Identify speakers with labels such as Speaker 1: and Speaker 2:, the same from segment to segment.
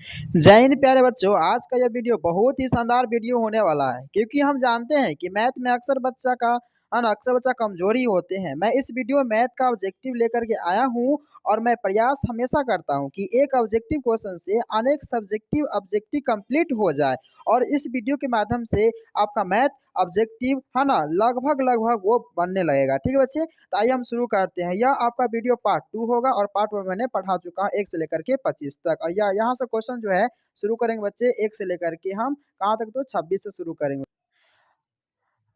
Speaker 1: जय हिंद प्यारे बच्चों। आज का यह वीडियो बहुत ही शानदार वीडियो होने वाला है, क्योंकि हम जानते हैं कि मैथ में अक्सर बच्चा कमजोरी होते हैं। मैं इस वीडियो में मैथ का ऑब्जेक्टिव लेकर के आया हूं और मैं प्रयास हमेशा करता हूं कि एक ऑब्जेक्टिव क्वेश्चन से अनेक सब्जेक्टिव ऑब्जेक्टिव कंप्लीट हो जाए। और इस वीडियो के माध्यम से आपका मैथ ऑब्जेक्टिव है ना लगभग लगभग वो बनने लगेगा। ठीक है बच्चे, तो आइए हम शुरू करते हैं। यह आपका वीडियो पार्ट 2 होगा और पार्ट 1 मैंने पढ़ा चुका हूँ 1 से लेकर के 25 तक। और यह यहाँ से क्वेश्चन जो है शुरू करेंगे बच्चे 1 से लेकर के हम कहाँ तक, तो 26 से शुरू करेंगे।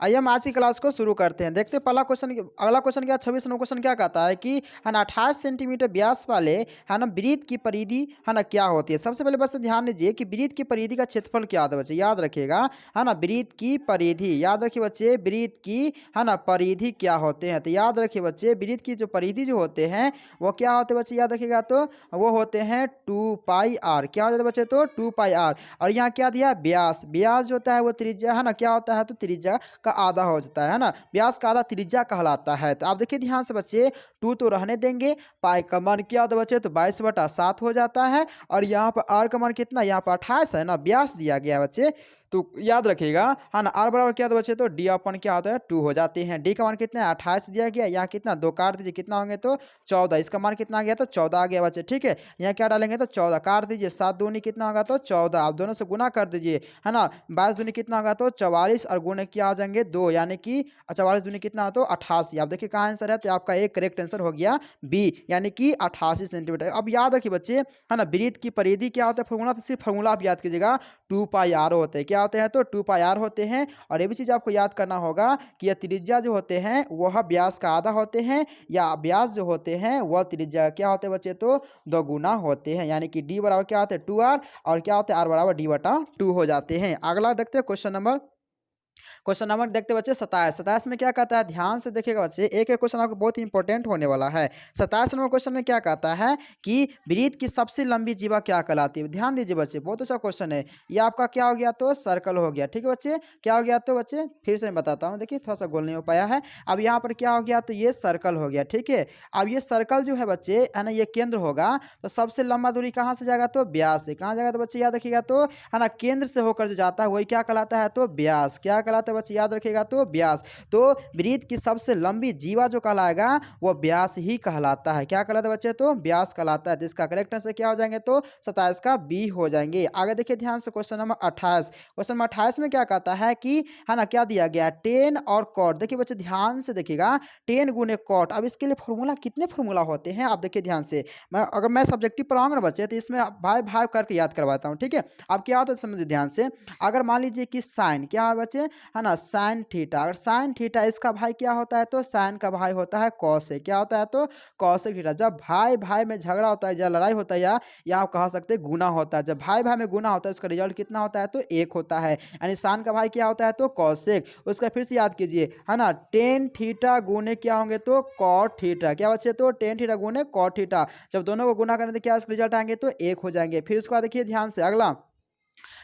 Speaker 1: आइए हम आज की क्लास को शुरू करते हैं। देखते हैं पहला क्वेश्चन, अगला क्वेश्चन क्या 26 नंबर क्वेश्चन क्या कहता है कि है ना 28 सेंटीमीटर व्यास वाले है ना वृत्त की परिधि है ना क्या होती है। सबसे पहले बस ध्यान दीजिए कि वृत्त की परिधि का क्षेत्रफल क्या होता है बच्चे, याद रखिएगा। है ना वृत्त की परिधि, याद रखिए बच्चे वृत्त की है ना परिधि क्या होते हैं। तो याद रखिए बच्चे वृत्त की जो परिधि जो होते हैं वो क्या होते हैं बच्चे, याद रखिएगा। तो वो होते हैं 2πr। क्या हो जाता है बच्चे, तो 2πr। और यहाँ क्या दिया, व्यास। व्यास जो होता है वो त्रिज्या है ना क्या होता है, तो त्रिज्या का आधा हो जाता है ना। व्यास का आधा त्रिज्या कहलाता है। तो आप देखिए ध्यान से बच्चे, 2 तो रहने देंगे, पाई का मान क्या होता है बच्चे, तो 22/7 हो जाता है। और यहाँ पर आर का मान कितना, यहाँ पर 28 है ना, व्यास दिया गया है बच्चे। तो याद रखिएगा है ना, आर बराबर क्या होता है बच्चे, तो डी अपन क्या होता है 2 हो जाते हैं। डी का मान कितना है 28 दिया गया, यहाँ कितना 2 काट दीजिए, कितना होंगे तो 14। इसका मान कितना आ गया, तो 14 आ गया बच्चे। ठीक है, यहाँ क्या डालेंगे तो 14 काट दीजिए, 7 दूनी कितना होगा तो 14। आप दोनों से गुना कर दीजिए है ना, 22 दूनी कितना होगा तो 44 और गुणे क्या हो जाएंगे 2, यानी कि 44 दूनी कितना हो तो 88। आप देखिए कहाँ आंसर है, तो आपका एक करेक्ट आंसर हो गया बी, यानी कि 88 सेंटीमीटर। अब याद रखिए बच्चे है ना वृत्त की परिधि क्या होता है, फॉर्मूला तो सिर्फ फॉर्मूला आप याद कीजिएगा, 2πr होते हैं। क्या होते हैं, तो 2πr होते हैं। और ये भी चीज़ आपको याद करना होगा कि यह त्रिज्या जो होते हैं वह व्यास का आधा होते हैं, या व्यास जो होते हैं वह त्रिज्या क्या होते हैं बच्चे, तो दोगुना होते हैं। यानी कि डी बराबर क्या होते हैं 2r, और क्या होते हैं आर बराबर d/2 हो जाते हैं। अगला देखते हैं क्वेश्चन नंबर देखते बच्चे 27। 27 में क्या कहता है, ध्यान से देखिएगा बच्चे, एक एक क्वेश्चन आपको बहुत ही इंपॉर्टेंट होने वाला है। 27 नंबर क्वेश्चन में क्या कहता है कि वृत्त की सबसे लंबी जीवा क्या कहलाती है। ध्यान दीजिए बच्चे, बहुत अच्छा क्वेश्चन है। ये आपका क्या हो गया, तो सर्कल हो गया। ठीक है बच्चे, क्या हो गया, तो बच्चे फिर से मैं बताता हूँ, देखिए थोड़ा सा गोल नहीं हो पाया है। अब यहाँ पर क्या हो गया, तो ये सर्कल हो गया। ठीक है, अब ये सर्कल जो है बच्चे है ना, ये केंद्र होगा, तो सबसे लंबा दूरी कहाँ से जाएगा, तो व्यास से। कहाँ जाएगा, तो बच्चे याद रखिएगा, तो है ना केंद्र से होकर जो जाता है वही क्या कहलाता है, तो व्यास। क्या कहलाता है बच्चे, याद रखिएगा, तो व्यास। तो वृत्त की सबसे लंबी जीवा जो कहलाएगा वो व्यास ही कहलाता है। क्या कहलाता है बच्चे, तो व्यास कहलाता है। तो इसका करेक्ट आंसर क्या हो जाएंगे, तो 27 का बी हो जाएंगे। आगे देखिए ध्यान से क्वेश्चन नंबर 28। क्वेश्चन नंबर 28 में क्या कहता है कि है ना क्या दिया गया, 10 और कॉट। देखिए बच्चे ध्यान से देखिएगा, 10 गुने कॉट। अब इसके लिए फॉर्मूला कितने फॉर्मूला होते हैं, आप देखिए ध्यान से। मैं सब्जेक्टिव पढ़ाऊंगा ना बच्चे, तो इसमें भाई भाई करके याद करवाता हूँ। ठीक है, अब क्या होता है समझिए ध्यान से। अगर मान लीजिए कि साइन क्या है बच्चे, है ना साइन थीटा। अगर साइन थीटा इसका भाई क्या होता है, तो साइन का भाई होता है कॉसेक। क्या होता है, तो कॉसेक थीटा। जब भाई भाई में झगड़ा होता है या लड़ाई होता है, या आप कह सकते हैं गुना होता है, जब भाई भाई में गुना होता है उसका रिजल्ट कितना होता है, तो 1 होता है। यानी साइन का भाई क्या होता है, तो कॉसेक। उसका फिर से याद कीजिए, है ना टेन थीटा गुने क्या होंगे, तो कॉट थीटा। क्या बच्चे, तो टेन थीटा गुने कॉट थीटा। जब दोनों को गुना करने से क्या रिजल्ट आएंगे, तो 1 हो जाएंगे। फिर उसके बाद देखिए ध्यान से अगला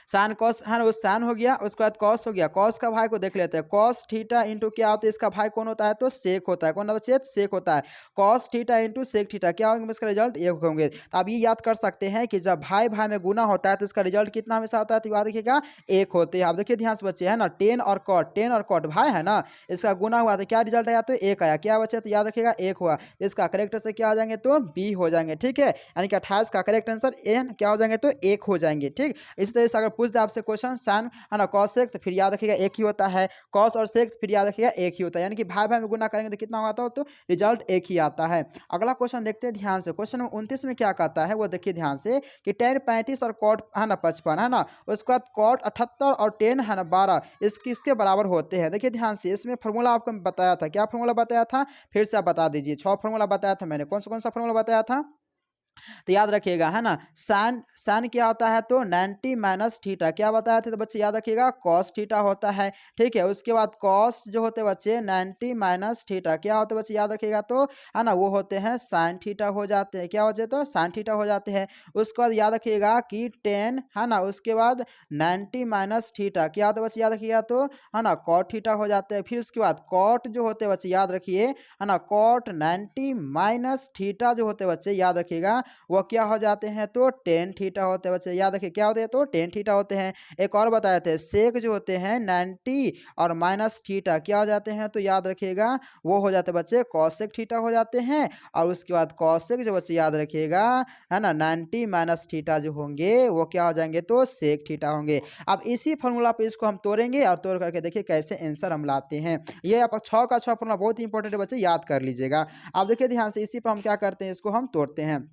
Speaker 1: साइन कॉस है ना, वो साइन हो गया, उसके बाद कॉस हो गया। कॉस का भाई को देख लेते हैं, कॉस थीटा इंटू क्या होता है, इसका भाई कौन होता है, तो सेक होता है। कौन बच्चे, सेक होता है। Cos theta into sec theta क्या होंगे, इसका रिजल्ट 1 होंगे। तो आप ये याद कर सकते हैं कि जब भाई भाई में गुना होता है तो इसका रिजल्ट कितना हमेशा होता है, तो याद रखिएगा 1 होते हैं। आप देखिए ध्यान से बच्चे, है ना 10 और कॉट, 10 और कॉट भाई है ना, इसका गुना हुआ तो क्या रिजल्ट आया, तो 1 आया। क्या बच्चे, तो याद रखिएगा 1 हुआ। तो इसका करेक्ट आंसर क्या हो जाएंगे, तो बी हो जाएंगे। ठीक है, यानी कि 28 का करेक्ट आंसर एन क्या हो जाएंगे, तो 1 हो जाएंगे। ठीक, इस तरह से अगर पूछ दे आपसे क्वेश्चन साइन है ना कॉस सेक, तो फिर याद रखिएगा 1 ही होता है। कॉस और सेक फिर याद रखिएगा 1 ही होता है। यानी कि भाई भाई में गुना करेंगे तो कितना होगा, तो रिजल्ट 1 ही आता है। अगला क्वेश्चन देखते हैं ध्यान से। क्वेश्चन 29 में क्या कहता है वो देखिए ध्यान से कि टेन 35 और कॉट है ना 55 है ना, उसके बाद कॉट 78 और 10 है ना 12 इसके बराबर होते हैं। देखिए ध्यान से, इसमें फॉर्मूला आपको बताया था, क्या फॉर्मूला बताया था, फिर से आप बता दीजिए। 6 फॉर्मूला बताया था मैंने, कौन सा फॉर्मूला बताया था, तो याद रखिएगा, है ना साइन साइन क्या होता है, तो 90 माइनस थीटा। क्या बताया था, तो बच्चे याद रखिएगा कॉस थीटा होता है। ठीक है, उसके बाद कॉस जो होते हैं बच्चे 90 माइनस थीटा क्या होते हैं बच्चे, याद रखिएगा, तो है ना वो होते हैं साइन थीटा हो जाते हैं। क्या हो जाते, तो साइन थीटा हो जाते हैं। उसके बाद याद रखिएगा कि 10 है ना, उसके बाद 90 माइनस थीटा क्या होता है बच्चे, याद रखिएगा, तो है ना कॉट थीटा हो जाते हैं। फिर उसके बाद कॉट जो होते हैं बच्चे याद रखिए, है ना कॉट 90 माइनस थीटा जो होते हैं बच्चे याद रखिएगा, वो क्या हो जाते हैं तो टेन थीटा होते हैं बच्चे। याद रखिए क्या होते हैं तो टेन थीटा होते हैं। एक और बताए थे सेक जो होते हैं 90 और माइनस थीटा क्या हो जाते हैं तो याद रखिएगा वो हो जाते हैं बच्चे कॉसेक थीटा हो जाते हैं। और उसके बाद कॉसेक जो बच्चे याद रखिएगा है ना 90 माइनस थीटा जो होंगे वो क्या हो जाएंगे तो सेक थीटा होंगे। अब इसी फॉर्मूला पे इसको हम तोड़ेंगे और तोड़ करके देखिए कैसे आंसर हम लाते हैं। ये आप 6 का 6 फॉर्मूला बहुत ही इंपॉर्टेंट है बच्चे, याद कर लीजिएगा। अब देखिए ध्यान से इसी पर हम क्या करते हैं इसको हम तोड़ते हैं।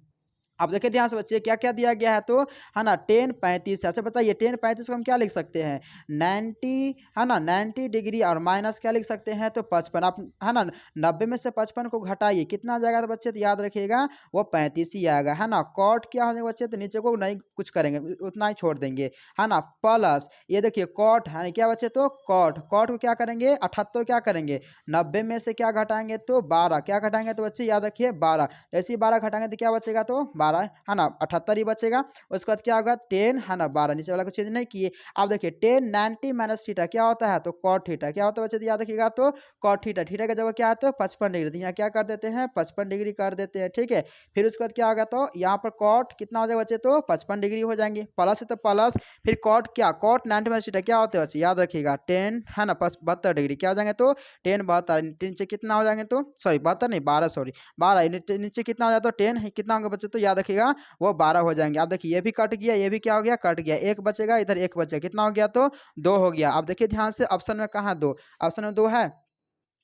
Speaker 1: अब देखिए ध्यान से बच्चे क्या क्या दिया गया है तो है ना 10 35। अच्छा बताइए 10 35 को हम क्या लिख सकते हैं 90 है ना 90 डिग्री और माइनस क्या लिख सकते हैं तो 55। आप है ना 90 में से 55 को घटाइए कितना आ जाएगा तो बच्चे तो याद रखिएगा वो 35 ही आएगा है ना। कॉट क्या होने बच्चे तो नीचे को नहीं कुछ करेंगे उतना ही छोड़ देंगे है ना। प्लस ये देखिए कॉट है क्या बच्चे तो कॉट कॉट को क्या करेंगे 78 क्या करेंगे 90 में से क्या घटाएंगे तो 12 क्या घटाएंगे तो बच्चे याद रखिए 12। जैसे ही 12 घटाएंगे तो क्या बचेगा तो 12 है ना 78 ही बचेगा। उसके बाद क्या होगा 10 है ना 12 नीचे वाला को चेंज नहीं किए। अब देखिए 10 90 माइनस थीटा क्या होता है तो कॉट थीटा क्या होता है बच्चे तो याद रखिएगा तो कॉट थीटा। थीटा का जगह क्या है तो 55 डिग्री, तो यहाँ क्या कर देते हैं 55 डिग्री कर देते हैं ठीक है। फिर उसके बाद क्या होगा तो यहाँ पर कॉट कितना हो जाएगा बच्चे तो 55 डिग्री हो जाएंगे प्लस है तो प्लस। फिर कॉट क्या कॉट 90 माइनस थीटा क्या होता है बच्चे याद रखिएगा 10 है ना 72 डिग्री क्या हो जाएंगे तो 10 72 नीचे कितना हो जाएंगे तो सॉरी 72 नहीं 12 सॉरी 12 नीचे कितना हो जाता है तो 10 कितना होगा बच्चे तो याद रखिएगा वो 12 हो जाएंगे। अब देखिए ये भी कट गया ये भी क्या हो गया कट गया, एक बचेगा इधर एक बचेगा कितना हो गया तो 2 हो गया। अब देखिए ध्यान से ऑप्शन में कहाँ 2 ऑप्शन में 2 है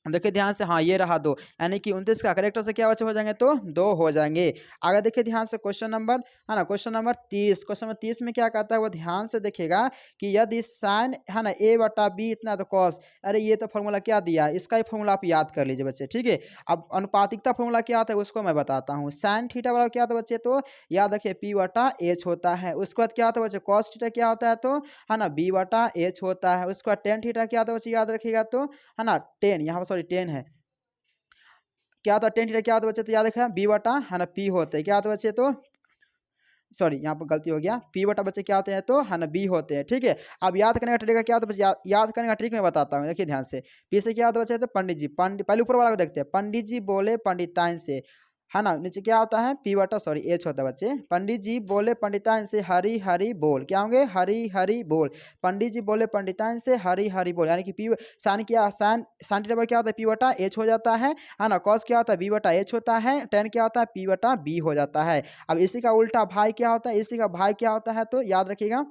Speaker 1: देखिए ध्यान से हाँ ये रहा 2 यानी कि 29 का करेक्ट से क्या बचे हो जाएंगे तो 2 हो जाएंगे। आगे देखिए ध्यान से क्वेश्चन नंबर है ना क्वेश्चन नंबर 30। क्वेश्चन नंबर 30 में क्या कहता है वो ध्यान से देखिएगा कि यदि साइन है ना a बटा बी इतना तो कॉस। अरे ये तो फॉर्मूला क्या दिया इसका ही फॉर्मूला आप याद कर लीजिए बच्चे ठीक है। अब अनुपातिकता फॉर्मूला क्या होता है उसको मैं बताता हूँ। साइन थीटा वाला क्या होता है बच्चे तो याद रखिए p बटा एच होता है। उसके बाद क्या होता है बच्चे कॉस थीटा क्या होता है तो है ना b बटा एच होता है। उसके बाद टेन थीटा क्या होता है बच्चे याद रखिएगा तो है ना 10 यहाँ पर सॉरी 10 है क्या होता है 10 थीटा क्या होता है बच्चे तो याद रखिए बी बटा है ना पी होते हैं क्या होता है बच्चे तो सॉरी यहाँ पर गलती हो गया पी बटा बच्चे क्या होते हैं तो है ना बी होते हैं ठीक है। अब याद करने का तरीका क्या होता है बच्चे याद करने का ट्रिक मैं बताता हूँ देखिए ध्यान से। पी से क्या होता है बच्चे तो पंडित जी पहले ऊपर वाला को देखते हैं पंडित जी बोले पंडिताइन से है ना नीचे क्या होता है पी बटा सॉरी एच होता है बच्चे। पंडित जी बोले पंडिताइन से हरी हरी बोल क्या होंगे हरी हरी बोल। पंडित जी बोले पंडिताइन से हरी हरी बोल यानी कि पी साइन क्या साइन थीटा पर क्या होता है पी बटा एच हो जाता है ना। कॉस क्या होता है बी बटा एच होता है। टेन क्या होता है पी बटा बी हो जाता है। अब इसी का उल्टा भाई क्या होता है इसी का भाई क्या होता है तो याद रखिएगा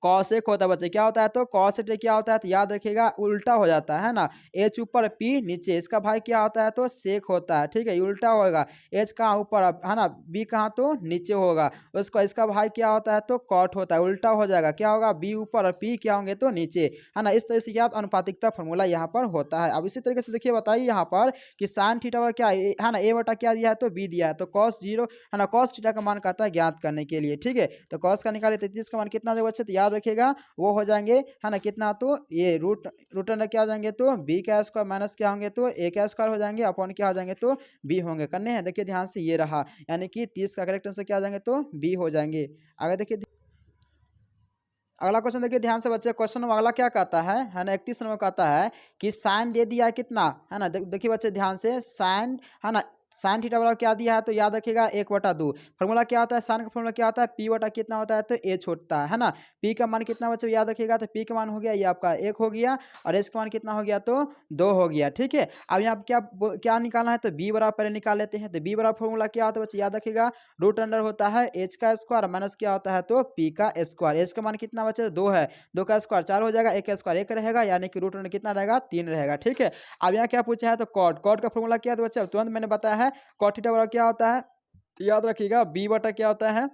Speaker 1: कॉसेक होता है बच्चे क्या होता है तो कॉसेक क्या होता है तो याद रखिएगा उल्टा हो जाता है ना एच ऊपर पी नीचे। इसका भाई क्या होता है तो सेक होता है ठीक है उल्टा होगा। एच कहाँ ऊपर है ना बी कहाँ तो नीचे होगा। उसका इसका भाई क्या होता है तो कॉट होता है उल्टा हो जाएगा क्या होगा बी ऊपर और पी क्या होंगे तो नीचे है ना। इस तरह से क्या अनुपातिकता फॉर्मूला यहाँ पर होता है। अब इसी तरीके से देखिए बताइए यहाँ पर कि साइन थीटा वाला क्या है ना ए बटा क्या दिया है तो बी दिया है तो कॉस 0 है ना कॉस थीटा का मान कहता है ज्ञात करने के लिए ठीक है। तो कॉस का निकाले 33 का मान कितना देगा बच्चे तो याद रखिएगा वो हो जाएंगे है ना कितना तो ये रूट अंडर क्या हो जाएंगे तो बी का स्क्वायर माइनस क्या होंगे तो ए का स्क्वायर हो जाएंगे अपॉन क्या हो जाएंगे तो बी होंगे करने हैं। देखिए ध्यान से ये रहा यानी कि 30 का करेक्ट आंसर क्या हो जाएंगे तो बी हो जाएंगे। आगे देखिए अगला क्वेश्चन देखिए ध्यान से बच्चे। क्वेश्चन में अगला क्या कहता है ना 31 नंबर कहता है कि साइन दे दिया है कितना है ना देखिए बच्चे ध्यान से साइन है ना साइन थीटा वाला क्या दिया है तो याद रखिएगा 1/2। फॉर्मूला क्या होता है साइन का फॉर्मूला क्या होता है पी बटा कितना होता है तो एच होता है ना। पी का मान कितना बच्चे याद रखिएगा तो पी का मान हो गया ये आपका 1 हो गया और एच का मान कितना हो गया तो 2 हो गया ठीक है। अब यहाँ क्या क्या निकालना है तो बी बराबर पहले निकाल लेते हैं। तो बी बराबर फॉर्मूला क्या होता है बच्चे याद रखिएगा रूट अंडर होता है एच का स्क्वायर माइनस क्या होता है तो पी का स्क्वायर। एच का मान कितना बचे 2 है 2 का स्क्वायर 4 हो जाएगा 1 का स्क्वायर 1 रहेगा यानी कि रूट अंडर कितना रहेगा 3 रहेगा ठीक है। अब यहाँ क्या पूछा है तो कॉट कॉट का फॉर्मूला क्या है तो बच्चे तुरंत मैंने बताया है कॉट थीटा बराबर क्या होता है तो याद रखिएगा बी बटा क्या होता है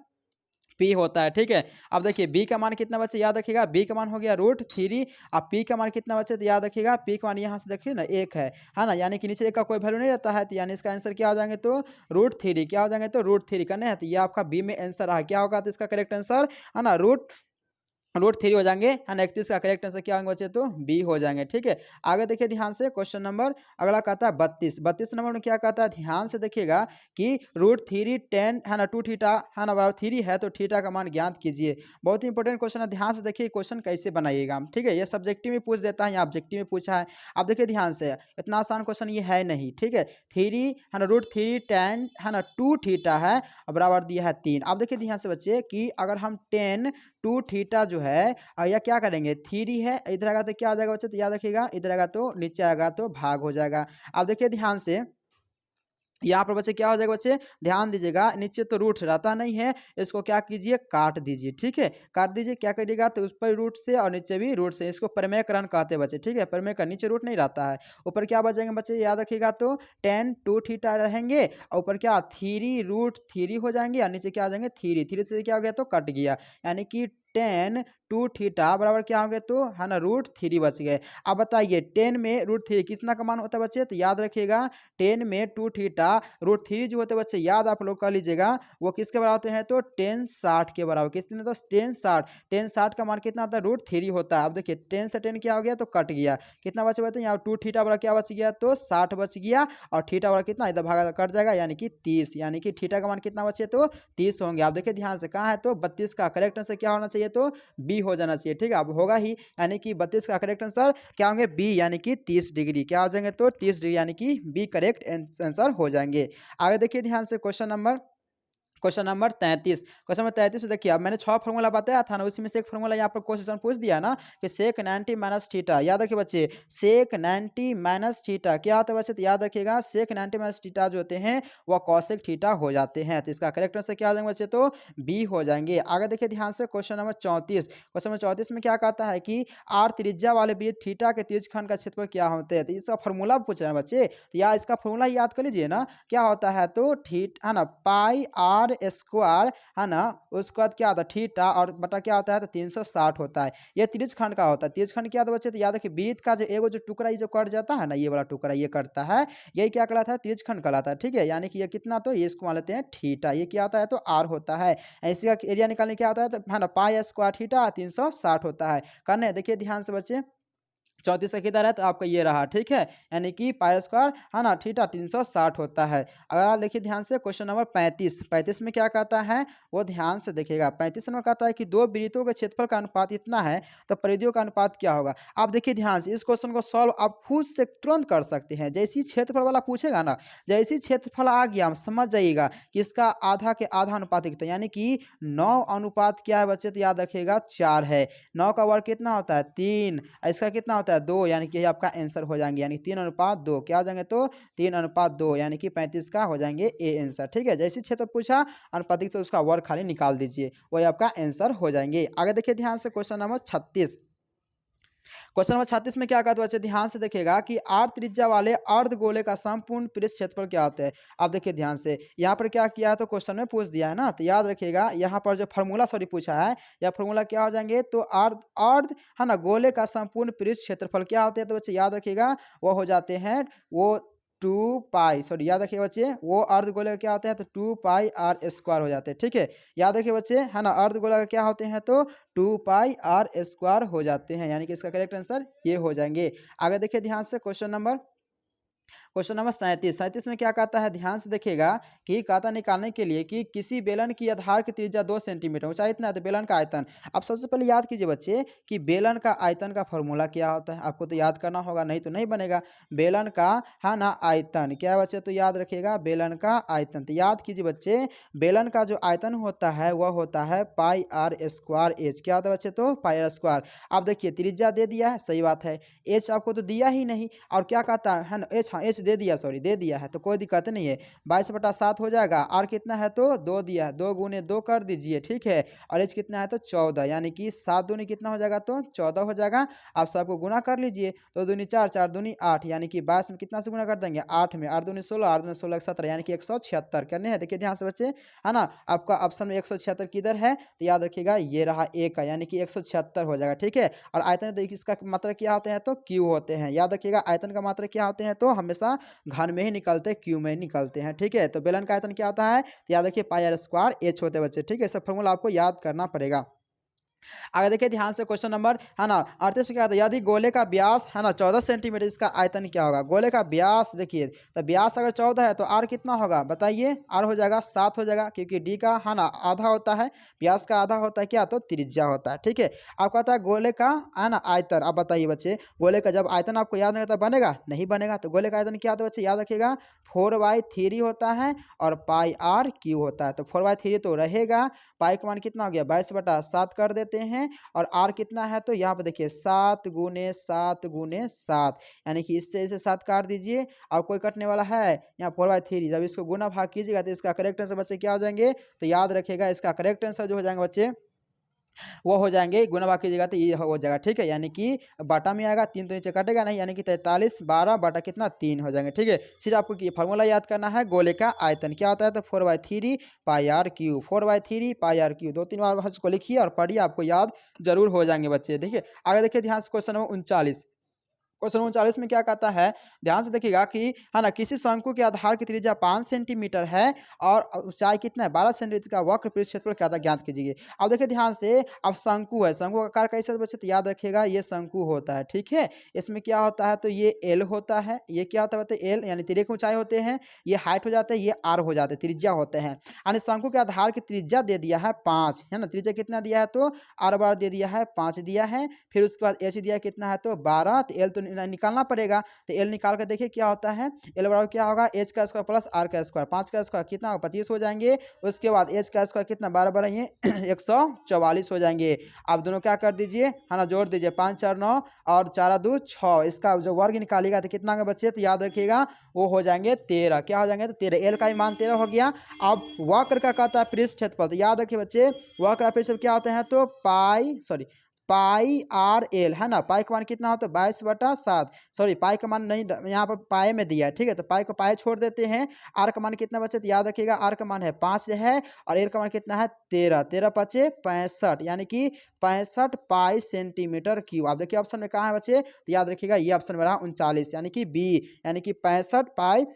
Speaker 1: पी होता है ठीक है। अब देखिए बी का मान कितना बचे याद रखिएगा बी का मान हो गया √3। अब पी का मान कितना बचे तो याद रखिएगा पी का मान यहाँ से देखिए ना 1 है ना यानी कि नीचे एक का कोई वैल्यू नहीं रहता है तो यानी इसका आंसर क्या हो जाएंगे तो √3 क्या हो जाएंगे तो √3 करने हैं। तो ये आपका बी में आंसर रहा क्या होगा तो इसका करेक्ट आंसर है ना √3 हो जाएंगे, है ना। 31 का करेक्ट आंसर क्या होंगे बच्चे, तो बी हो जाएंगे। ठीक है, आगे देखिए ध्यान से क्वेश्चन नंबर अगला कहता है 32 नंबर में क्या कहता है, ध्यान से देखिएगा कि √3 10 है ना 2 थीटा है ना बराबर 3 है, तो थीटा का मान ज्ञात कीजिए। बहुत ही इंपॉर्टेंट क्वेश्चन है, ध्यान से देखिए क्वेश्चन कैसे बनाइएगा। ठीक है, ये सब्जेक्टिव में पूछ देता है या ऑब्जेक्टिव में पूछा है। आप देखिए ध्यान से, इतना आसान क्वेश्चन ये है नहीं। ठीक है, 3 है ना √3 10 है ना 2 थीटा है बराबर दिया है 3। आप देखिए ध्यान से बच्चे कि अगर हम 10 2 थीटा जो है या क्या करेंगे, 3 है इधर आएगा तो क्या आ जाएगा बच्चे, तो याद रखिएगा इधर आएगा तो नीचे आएगा तो भाग हो जाएगा। अब देखिए ध्यान से यहाँ पर बच्चे क्या हो जाएगा, बच्चे ध्यान दीजिएगा, नीचे तो रूट रहता नहीं है, इसको क्या कीजिए काट दीजिए। ठीक है, काट दीजिए, क्या करिएगा तो उस पर रूट से और नीचे भी रूट से, इसको प्रमेयकरण कहते हैं बच्चे। ठीक है, प्रमेयकरण, नीचे रूट नहीं रहता है, ऊपर क्या बचेंगे बच्चे, याद रखिएगा तो 10 2 थीटा रहेंगे और ऊपर क्या 3 √3 हो जाएंगे और नीचे क्या आ जाएंगे 3 से क्या हो गया तो कट गया, यानी कि 10 2 थीटा बराबर क्या हो गया तो है ना √3 बच गए। अब बताइए 10 में √3 कितना का मान होता है बच्चे, तो याद रखिएगा 10 में 2 थीटा √3 जो होते हैं बच्चे, याद आप लोग कर लीजिएगा वो किसके बराबर होते हैं, तो 10 60 के बराबर। कितने, तो 10 60 का मान कितना आता है √3 होता है। अब देखिए 10 से 10 क्या हो गया तो कट गया, कितना बचे बच्चे यहाँ 2 थीटा बराबर क्या बच गया तो 60 बच गया, और थीटा बराबर कितना इधर भागा कट जाएगा यानी कि 30, यानी कि थीटा का मान कितना बचे तो 30 होंगे। आप देखिए ध्यान से कहाँ है तो 32 का करेक्ट आंसर क्या होना चाहिए, तो बी हो जाना चाहिए। ठीक है, अब होगा ही, यानी कि 32 का करेक्ट आंसर क्या होंगे, बी, यानी कि 30 डिग्री क्या हो जाएंगे तो 30 डिग्री, यानी कि बी करेक्ट आंसर हो जाएंगे। आगे देखिए ध्यान से क्वेश्चन नंबर 33। क्वेश्चन नंबर 33 में देखिए, अब मैंने 6 फॉर्मूला बताया था ना, उसी में से एक फॉर्मूला यहाँ पर क्वेश्चन पूछ दिया ना कि सेक 90 माइनस थीटा। याद रखिए बच्चे, सेक 90 माइनस थीटा क्या होता है बच्चे, तो याद रखिएगा सेक 90 माइनस थीटा जो होते हैं वह कॉसेक थीटा हो जाते हैं। तो इसका करेक्ट आंसर क्या हो जाएंगे बच्चे, तो बी हो जाएंगे। आगे देखिए ध्यान से क्वेश्चन नंबर 34। क्वेश्चन नंबर 34 में क्या कहता है कि आर त्रिज्या वाले वृत्त थीटा के तिर्यकखंड का क्षेत्रफल क्या होते हैं। तो इसका फॉर्मूला पूछ रहे हैं बच्चे, तो या इसका फॉर्मूला याद कर लीजिए ना, क्या होता है तो थीटा है ना पाई आर स्क्वायर है ना, उसके बाद क्या होता है थीटा और बटा क्या होता है तो 360 होता है। ये तिर्यकखंड का होता है। तिर्यकखंड क्या होता है बच्चे, तो याद रखिए वृत्त का जो एगो जो टुकड़ा ये जो कट जाता है ना, ये वाला टुकड़ा ये कटता है, यही क्या कहलाता है तिर्यकखंड कहलाता है। ठीक है, यानी कि ये कितना, तो ये इसको मान लेते हैं थीटा, ये क्या होता है तो आर होता है। ऐसे का एरिया निकालने क्या होता है तो है ना पाई स्क्वायर थीटा 360 होता है। करने देखिए ध्यान से बच्चे, 34 का किधर है तो आपका ये रहा। ठीक है, यानी कि पाई स्क्वायर है ना थीटा 360 होता है। अगर आप देखिए ध्यान से क्वेश्चन नंबर 35 में क्या कहता है वो ध्यान से देखिएगा। 35 में कहता है कि दो वृत्तों के क्षेत्रफल का अनुपात इतना है तो परिधियों का अनुपात क्या होगा। आप देखिए ध्यान से, इस क्वेश्चन को सॉल्व आप खुद से तुरंत कर सकते हैं। जैसे ही क्षेत्रफल वाला पूछेगा ना, जैसे ही क्षेत्रफल आ गया हम समझ जाइएगा कि इसका आधा के आधा अनुपात कितना, यानी कि 9 अनुपात क्या है बच्चे, तो याद रखिएगा 4 है। 9 का वर्ग कितना होता है 3, इसका कितना होता है 2, यानी कि आपका आंसर हो जाएंगे, यानी 3:2 क्या हो जाएंगे तो 3:2, यानी कि 35 का हो जाएंगे ए आंसर। ठीक है, जैसे क्षेत्र पूछा अनुपातिक तो उसका वर्ग खाली निकाल दीजिए, वही आपका आंसर हो जाएंगे। आगे देखिए ध्यान से क्वेश्चन नंबर 36। क्वेश्चन नंबर 36 में क्या कहते हैं बच्चे, ध्यान से देखिएगा कि आर त्रिज्या वाले अर्धगोले का संपूर्ण पृष्ठ क्षेत्रफल क्या होता है। आप देखिए ध्यान से, यहाँ पर क्या किया है तो क्वेश्चन में पूछ दिया है ना, तो याद रखिएगा यहाँ पर जो फॉर्मूला सॉरी पूछा है, या फॉर्मूला क्या हो जाएंगे तो अर्ध अर्ध है ना गोले का संपूर्ण पृष्ठ क्षेत्रफल क्या होते हैं, तो बच्चे याद रखिएगा वो हो जाते हैं वो 2 पाई, सॉरी याद रखिए बच्चे वो अर्धगोले का क्या होता है तो 2 पाई आर स्क्वायर हो जाते हैं। ठीक है, याद रखिए बच्चे है ना अर्धगोला का क्या होते हैं तो 2 पाई आर स्क्वायर हो जाते हैं, यानी कि इसका करेक्ट आंसर ये हो जाएंगे। आगे देखिए ध्यान से क्वेश्चन नंबर 37 में क्या कहता है, ध्यान से देखिएगा कि कहता निकालने के लिए कि किसी बेलन की आधार की त्रिज्या 2 सेंटीमीटर, ऊंचाई इतना है तो बेलन का आयतन। अब सबसे पहले याद कीजिए बच्चे कि बेलन का आयतन का फॉर्मूला क्या होता है, आपको तो याद करना होगा, नहीं तो नहीं बनेगा। बेलन का है ना आयतन क्या है बच्चे, तो याद रखिएगा बेलन का आयतन। तो याद कीजिए बच्चे, बेलन का जो आयतन होता है वह होता है पाई आर स्क्वायर एच, क्या होता है बच्चे तो पाई आर स्क्वायर। आप देखिए त्रिज्या दे दिया है, सही बात है, एच आपको तो दिया ही नहीं, और क्या कहता है ना एच, हाँ एच दे दिया, सॉरी दे दिया है तो कोई दिक्कत नहीं है। 22/7 हो जाएगा, आर कितना है तो 2 दिया है, 2 गुने 2 कर दीजिए। ठीक है, और एच कितना है तो 14, यानी कि 7 दूनी कितना हो जाएगा तो 14 हो जाएगा। आप सबको गुना कर लीजिए, तो दूनी 4 4 दूनी 8, यानी कि 22 में कितना से गुना कर देंगे 8 में, 8 दूनी 16, 8 दूनी 16 17, यानी कि 176 करने हैं। देखिए ध्यान से बच्चे है ना, आपका ऑप्शन में 176 किधर है तो याद रखिएगा ये रहा ए का, यानी कि 176 हो जाएगा। ठीक है, और आयतन देखिए इसका मात्रा क्या होते हैं तो क्यू होते हैं। याद रखिएगा आयतन का मात्रा क्या होते हैं तो हमेशा घन में ही निकलते हैं, क्यू में ही निकलते हैं। ठीक है, तो बेलन का आयतन क्या होता है तो याद रखिए पाई आर स्क्वायर एच होते हैं बच्चे। ठीक है, सब फॉर्मूला आपको याद करना पड़ेगा। आगे देखिए ध्यान से क्वेश्चन नंबर है ना 38 में क्या आता है, यदि गोले का व्यास है ना 14 सेंटीमीटर, इसका आयतन क्या होगा। गोले का व्यास देखिए, तो व्यास अगर 14 है तो आर कितना होगा बताइए। आर हो जाएगा 7 हो जाएगा, क्योंकि डी का है ना आधा होता है, व्यास का आधा होता है क्या, तो त्रिज्या होता है। ठीक है, आपको आता है गोले का है ना आयतन। अब बताइए बच्चे, गोले का जब आयतन आपको याद नहीं रहता बनेगा, नहीं बनेगा। तो गोले का आयतन क्या होता है बच्चे, याद रखिएगा 4/3 होता है और पाई आर क्यू होता है। तो 4/3 तो रहेगा, पाई का मान कितना हो गया 22/7 कर देते हैं, और आर कितना है तो यहाँ पर देखिए 7 × 7 × 7, यानी कि इससे इसे 7 काट दीजिए और कोई कटने वाला है यहाँ 4/3। जब इसको गुना भाग कीजिएगा तो इसका करेक्ट आंसर बच्चे क्या हो जाएंगे, तो याद रखिएगा इसका करेक्ट आंसर जो हो जाएंगे बच्चे वो हो जाएंगे, गुना भाग कीजिएगा तो ये हो जाएगा। ठीक है, यानी कि बाटा में आएगा 3 तो नीचे कटेगा नहीं, यानी कि 43 12 बटा कितना 3 हो जाएंगे। ठीक है, सिर्फ आपको ये फार्मूला याद करना है, गोले का आयतन क्या होता है तो 4/3 pi R Q, 4/3 pi R Q. 2-3 बार इसको लिखिए और पढ़िए, आपको याद जरूर हो जाएंगे बच्चे। देखिए आगे देखिए ध्यान से क्वेश्चन नंबर 39। क्वेश्चन 39 में क्या कहता है, ध्यान से देखिएगा कि है ना किसी शंकु के आधार की त्रिज्या 5 सेंटीमीटर है और ऊंचाई कितना है 12 सेंटीमीटर का वक्र पृष्ठ क्षेत्रफल क्या था ज्ञात कीजिए। अब देखिए ध्यान से, अब शंकु है, शंकु का आकार कैसे बच्चे तो याद रखिएगा ये शंकु होता है। ठीक है, इसमें क्या होता है तो ये एल होता है, ये क्या होता है एल यानी तिर्यक ऊंचाई होते हैं, ये हाइट हो जाते हैं, ये आर हो जाते हैं, त्रिज्या होते हैं। यानी शंकु के आधार की त्रिज्या दे दिया है 5 है ना, त्रिज्या कितना दिया है तो आर बार दे दिया है 5 दिया है, फिर उसके बाद एच दिया कितना है तो 12, तो एल तो निकालना पड़ेगा, तो एल निकाल कर देखिए क्या होता है, एल बराबर क्या होगा एच का स्क्वायर प्लस आर का स्क्वायर, 5 का स्क्वायर कितना होगा 25 हो जाएंगे। उसके बाद एच का स्क्वायर कितना 12 12 ये 144 हो जाएंगे। आप दोनों क्या कर दीजिए है ना जोड़ दीजिए, 5 4 9 और 4 2 6, इसका जो वर्ग निकालेगा तो कितना का बच्चे तो याद रखिएगा वो हो जाएंगे 13। क्या हो जाएंगे तो 13, एल का भी मान 13 हो गया। अब वक्र का कहता है पृष्ठ क्षेत्रफल, तो याद रखिए बच्चे वक्र का पृष्ठ क्या होते हैं तो पाई आर एल है ना, पाई का मान कितना होता है 22/7, सॉरी पाई का मान नहीं यहाँ पर पाए में दिया है। ठीक है, तो पाई को पाए छोड़ देते हैं, आर का मान कितना बचे तो याद रखिएगा आर का मान है 5 है और एल का मान कितना है 13, 13 5 65, यानी कि 65 पाई सेंटीमीटर क्यूब। आप देखिए ऑप्शन में कहाँ है बच्चे तो याद रखिएगा ये ऑप्शन में रहा 39, यानी कि बी, यानी कि 65 पाई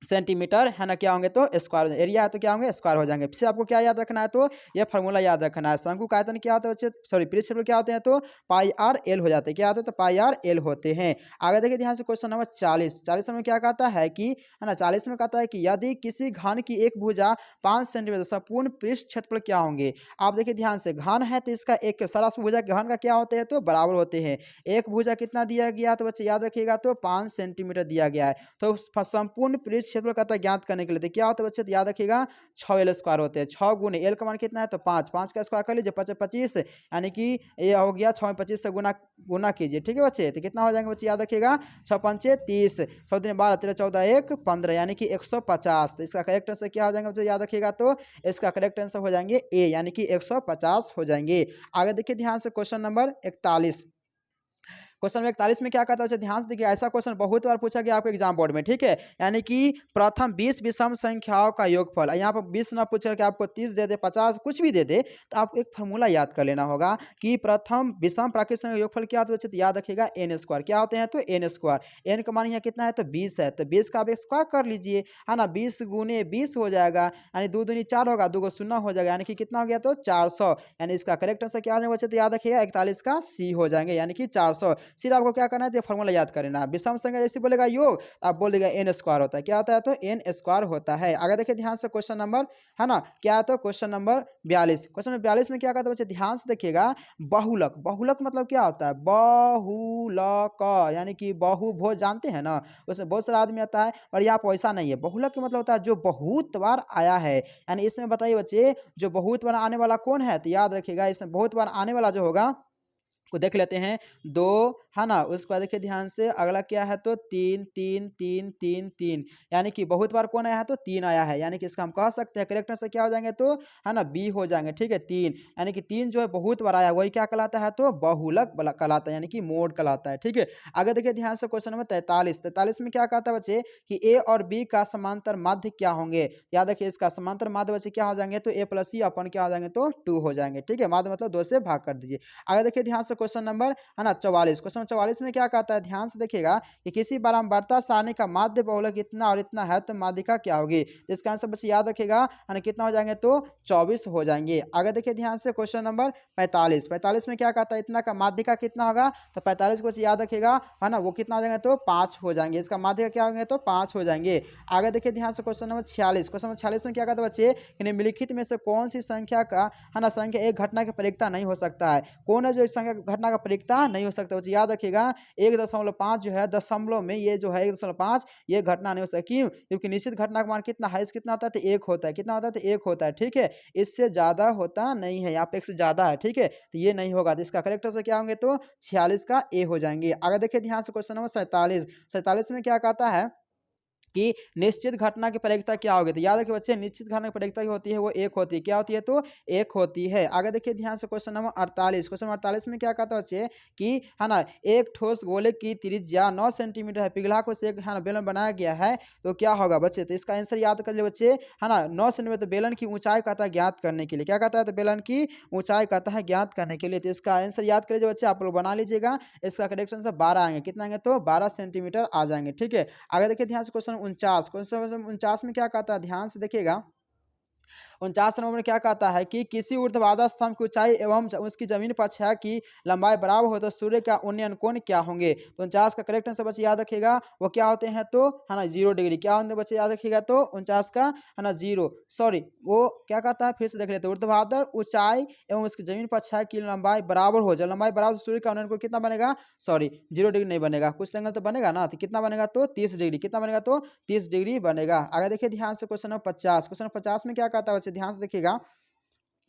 Speaker 1: सेंटीमीटर है ना क्या होंगे तो स्क्वायर, एरिया है तो क्या होंगे स्क्वायर हो जाएंगे। फिर आपको क्या याद रखना है तो ये फार्मूला याद रखना है, शंकु का आयतन क्या होता है बच्चे सॉरी पृष्ठ क्षेत्रफल क्या होते हैं तो पाई आर एल हो जाते हैं, क्या होते हैं तो पाई आर एल होते हैं। आगे देखिए ध्यान से क्वेश्चन नंबर 40 में क्या कहता है कि है ना 40 में कहता है कि यदि किसी घन की एक भुजा 5 सेंटीमीटर, संपूर्ण पृष्ठ क्षेत्रफल क्या होंगे। आप देखिए ध्यान से, घन है तो इसका एक सरस भुजा घन का क्या होते हैं तो बराबर होते हैं, एक भुजा कितना दिया गया तो बच्चे याद रखिएगा तो 5 सेंटीमीटर दिया गया है। तो संपूर्ण पृष्ठ क्षेत्रफल कहता है ज्ञात करने के लिए तो क्या होता है बच्चे तो याद रखिएगा 6 एल स्क्वायर होते हैं, 6 गुने एल का मान कितना है तो 5, 5 का स्क्वायर कर लीजिए 5 25, यानी कि ये हो गया 6 में 25 से गुना गुना कीजिए। ठीक है बच्चे, तो कितना हो जाएंगे बच्चे याद रखिएगा 6 पंचे 30, 6 दिन 12 13 14 1 15, यानी कि 150। तो इसका करेक्ट आंसर क्या हो जाएगा बच्चे याद रखिएगा तो इसका करेक्ट आंसर हो जाएंगे ए, यानी कि 150 हो जाएंगे। आगे देखिए ध्यान से क्वेश्चन नंबर 41। क्वेश्चन नंबर 41 में क्या कहता है ध्यान से देखिए, ऐसा क्वेश्चन बहुत बार पूछा गया आपके एग्जाम बोर्ड में। ठीक है, यानी कि प्रथम 20 विषम संख्याओं का योगफल, यहाँ पर 20 ना पूछ करके आपको 30 दे दे 50 कुछ भी दे दे, तो आपको एक फॉर्मूला याद कर लेना होगा कि प्रथम विषम प्राकृतिक संख्या का योगफल क्या होता है तो याद रखिएगा एन स्क्वायर, क्या होते हैं तो एन स्क्वायर, एन का मान यहाँ कितना है तो 20 है, तो 20 का आप स्क्वायर कर लीजिए है ना, 20 गुने 20 हो जाएगा, यानी 2 दूनी 4 होगा, 2 को 0 हो जाएगा, यानी कि कितना हो गया तो 400, यानी इसका करेक्ट आंसर क्या हो जाएगा बच्चे तो याद रखिएगा 41 का सी हो जाएंगे, यानी कि 400। सिर्फ आपको क्या करना है तो फॉर्मूला याद करना है, विषम संख्या जैसे बोलेगा योग आप बोल देगा एन स्क्वायर होता है, क्या होता है तो एन स्क्वायर होता है। आगे देखिए ध्यान से क्वेश्चन नंबर है ना क्या है तो क्वेश्चन नंबर 42। क्वेश्चन नंबर 42 में क्या कहता है बच्चे ध्यान से देखिएगा, बहुलक, बहुलक मतलब क्या होता है बहुलक, यानी कि बहुभुज जानते हैं ना, उसमें बहुत सारा आदमी आता है और यहाँ पर ऐसा नहीं है, बहुलक का मतलब होता है जो बहुत बार आया है, यानी इसमें बताइए बच्चे जो बहुत बार आने वाला कौन है तो याद रखिएगा इसमें बहुत बार आने वाला जो होगा को देख लेते हैं, 2 है ना, उसके बाद देखिए ध्यान से अगला क्या है तो 3 3 3 3 3, यानी कि बहुत बार कौन आया है तो 3 आया है, यानी कि इसका हम कह सकते हैं करेक्ट आंसर क्या हो जाएंगे तो है ना बी हो जाएंगे। ठीक है, 3 यानी कि 3 जो है बहुत बार आया वही क्या कहलाता है तो बहुलक कहलाता है, यानी कि मोड कहलाता है। ठीक है, आगे देखिए ध्यान से क्वेश्चन नंबर 43 में क्या कहता है बच्चे कि ए और बी का समांतर माध्य क्या होंगे, याद रखिए इसका समांतर माध्य बच्चे क्या हो जाएंगे तो ए प्लस सी अपन क्या हो जाएंगे तो 2 हो जाएंगे। ठीक है, माध्य मतलब 2 से भाग कर दीजिए। आगे देखिए ध्यान से क्वेश्चन नंबर है ना 44। क्वेश्चन नंबर 44 में क्या कहता है, ध्यान से देखिएगा कि किसी बारंबारता सारणी का माध्य बहुलक इतना और इतना है तो माध्यिका क्या होगी। इसका आंसर बच्चे याद रखिएगा, है ना, कितना हो जाएंगे तो 24 हो जाएंगे। आगे देखिए ध्यान से क्वेश्चन नंबर 45। 45 में क्या कहता है, इतना का माध्यिका कितना होगा, तो 45 को याद रखिएगा, है ना, वो कितना हो जाएंगे तो 5 हो जाएंगे। इसका माध्यिका क्या होंगे तो 5 हो जाएंगे। आगे देखिए ध्यान से क्वेश्चन नंबर 46। क्वेश्चन नंबर 46 में क्या कहता है बच्चे कि निम्नलिखित में से कौन सी संख्या का, है ना, संख्या एक घटना की परिकता नहीं हो सकता है। कौन है जो इस संख्या घटना का परिकता नहीं हो सकता, बच्चे याद रखिएगा 1.5 जो है दशमलव में ये जो है 1.5 ये घटना नहीं हो सकती। क्यों, क्योंकि निश्चित घटना का मान कितना है, कितना होता है तो 1 होता है। कितना होता है तो 1 होता है, ठीक है, इससे ज्यादा होता नहीं है, यहाँ पे 1 से ज्यादा है, ठीक है, तो ये नहीं होगा। तो इसका करेक्ट आंसर क्या होंगे तो 46 का ए हो जाएंगे। आगे देखिए ध्यान से क्वेश्चन नंबर 47। 47 में क्या कहता है कि निश्चित घटना की परिकता क्या होगी, तो याद रखिए बच्चे निश्चित घटना की परिकता होती है वो 1 होती है। क्या होती है तो 1 होती है। आगे देखिए ध्यान से क्वेश्चन नंबर 48। क्वेश्चन नंबर 48 में क्या कहता है बच्चे कि, है ना, एक ठोस गोले की त्रिज्या 9 सेंटीमीटर है, पिघला को से एक, है ना, बेलन बनाया गया है, तो क्या होगा बच्चे, तो इसका आंसर याद कर लिए बच्चे, है ना, 9 सेंटीमीटर। बेलन की ऊंचाई कहता है ज्ञात करने के लिए, क्या कहता है तो बेलन की ऊंचाई कहता है ज्ञात करने के लिए। तो इसका आंसर याद करिए बच्चे, आप लोग बना लीजिएगा। इसका करेक्ट आंसर 12 आएंगे, कितना आएंगे तो 12 सेंटीमीटर आ जाएंगे, ठीक है। आगे देखिए ध्यान से क्वेश्चन 49। क्वेश्चन 49 में क्या कहता है, ध्यान से देखिएगा 49 नंबर में क्या कहता है कि किसी ऊर्ध्वाधर स्तंभ की ऊंचाई एवं उसकी जमीन पर छाया की लंबाई बराबर हो तो सूर्य का उन्नयन कोण क्या होंगे। तो 49 का करेक्ट आंसर बच्चे याद रखिएगा वो क्या होते हैं तो, है ना, 0 डिग्री। क्या होते हैं बच्चे याद रखिएगा तो 49 का, है ना, 0, सॉरी वो क्या कहता है फिर से देख लेते हैं, ऊर्ध्वाधर ऊंचाई एवं उसकी जमीन पर छाया की लंबाई बराबर हो जाए, लंबाई बराबर सूर्य का उन्नयन कोण कितना बनेगा, सॉरी 0 डिग्री नहीं बनेगा, कुछ एंगल तो बनेगा ना, तो कितना बनेगा तो 30 डिग्री। कितना बनेगा तो 30 डिग्री बनेगा। आगे देखिए ध्यान से क्वेश्चन नंबर 50। क्वेश्चन 50 में क्या कहता है बच्चे, ध्यान से देखिएगा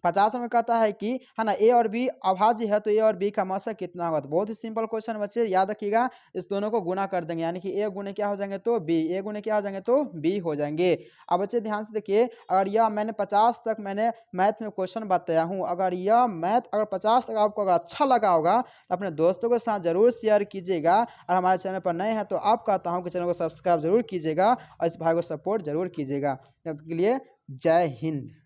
Speaker 1: 50 में कहता है कि, है ना, ए और बी अभाज्य है तो ए और बी का मासा कितना होगा। तो बहुत ही सिंपल क्वेश्चन बच्चे, याद रखिएगा इस दोनों को गुना कर देंगे, यानी कि ए गुने क्या हो जाएंगे तो बी, ए गुने क्या हो जाएंगे तो बी हो जाएंगे। अब बच्चे ध्यान से देखिए, अगर यह मैंने 50 तक मैंने मैथ में क्वेश्चन बताया हूँ, अगर यह मैथ अगर 50 तक आपको अगर अच्छा लगा होगा तो अपने दोस्तों के साथ जरूर शेयर कीजिएगा, और हमारे चैनल पर नए हैं तो आप कहता हूँ कि चैनल को सब्सक्राइब जरूर कीजिएगा और इस भाई को सपोर्ट जरूर कीजिएगा। तब तक के लिए जय हिंद।